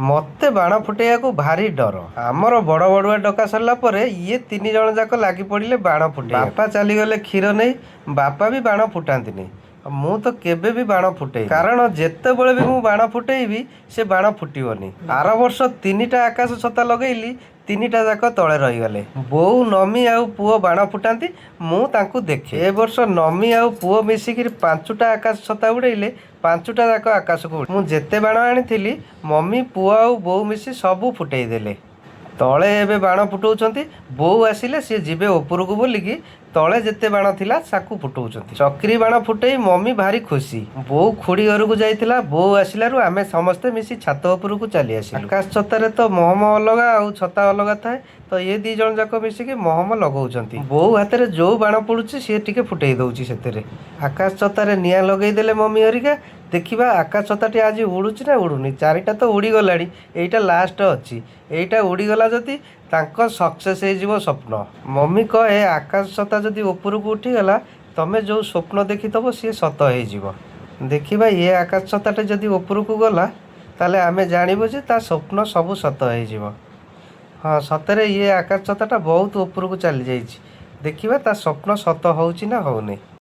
ମତେ ବାଣ ଫୁଟେଇବାକୁ ଭାରି ଡର। ଆମର ବଡ଼ ବଡ଼ୁଆ ଡକା ସରିଲା ପରେ ଇଏ 3 ଜଣ ଯାକ ଲାଗି ପଡ଼ିଲେ ବାଣ ଫୁଟେଇ। ବାପା ଚାଲିଗଲେ କ୍ଷୀର ନେଇ, ବାପା ବି ବାଣ ଫୁଟାନ୍ତିନି। ମୁଁ ତ କେବେ ବି ବାଣ ଫୁଟେଇ, କାରଣ ଯେତେବେଳେ ବି ମୁଁ ବାଣ ଫୁଟେଇବି ସେ ବାଣ ଫୁଟିବନି। ଆର ବର୍ଷ 3ଟା ଆକାଶ ଛତା ଲଗେଇଲି, 3ଟା ଯାକ ତଳେ ରହିଗଲେ। ବୋଉ, ନମି ଆଉ ପୁଅ ବାଣ ଫୁଟାନ୍ତି, ମୁଁ ତାଙ୍କୁ ଦେଖେ। ଏ ବର୍ଷ ନମି ଆଉ ପୁଅ ମିଶିକିରି 5ଟା ଆକାଶ ଛତା ଉଡ଼େଇଲେ, 5ଟା ଯାକ ଆକାଶକୁ ଉଡ଼ିଲେ। ମୁଁ ଯେତେ ବାଣ ଆଣିଥିଲି ମମି, ପୁଅ ଆଉ ବୋଉ ମିଶି ସବୁ ଫୁଟେଇ ଦେଲେ। ତଳେ ଏବେ ବାଣ ଫୁଟଉଛନ୍ତି। ବୋଉ ଆସିଲେ ସିଏ ଯିବେ ଉପରକୁ ବୋଲିକି ତଳେ ଯେତେ ବାଣ ଥିଲା ତାକୁ ଫୁଟଉଛନ୍ତି। ଚକ୍ରି ବାଣ ଫୁଟେଇ ମମି ଭାରି ଖୁସି। ବୋଉ ଖୁଡ଼ି ଘରକୁ ଯାଇଥିଲା, ବୋଉ ଆସିଲାରୁ ଆମେ ସମସ୍ତେ ମିଶି ଛାତ ଉପରକୁ ଚାଲି ଆସିଲୁ। ଆକାଶ ଛତାରେ ତ ମହମ ଅଲଗା ଆଉ ଛତା ଅଲଗା ଥାଏ, ତ ଏ 2 ଜଣ ଯାକ ମିଶିକି ମହମ ଲଗଉଛନ୍ତି। ବୋଉ ହାତରେ ଯୋଉ ବାଣ ପଡୁଛି ସିଏ ଟିକେ ଫୁଟେଇ ଦଉଛି ସେଥିରେ। ଆକାଶ ଛତାରେ ନିଆଁ ଲଗେଇଦେଲେ ମମି ହରିକା। ଦେଖିବା ଆକାଶ ଛତାଟି ଆଜି ଉଡୁଛି ନା ଉଡୁନି। 4ଟା ତ ଉଡ଼ିଗଲାଣି, ଏଇଟା ଲାଷ୍ଟ ଅଛି। ଏଇଟା ଉଡ଼ିଗଲା ଯଦି ତାଙ୍କ ସକ୍ସେସ୍ ହେଇଯିବ ସ୍ୱପ୍ନ। ମମି କହେ ଆକାଶ ଛତା ଯଦି ଉପରକୁ ଉଠିଗଲା, ତମେ ଯୋଉ ସ୍ୱପ୍ନ ଦେଖିଥିବ ସିଏ ସତ ହେଇଯିବ। ଦେଖିବା ଇଏ ଆକାଶ ଛତାଟା ଯଦି ଉପରକୁ ଗଲା, ତାହେଲେ ଆମେ ଜାଣିବୁ ଯେ ତା ସ୍ୱପ୍ନ ସବୁ ସତ ହେଇଯିବ। ହଁ, ସତରେ ଇଏ ଆକାଶ ଛତାଟା ବହୁତ ଉପରକୁ ଚାଲି ଯାଇଛି। ଦେଖିବା ତା ସ୍ୱପ୍ନ ସତ ହଉଛି ନା ହଉନି।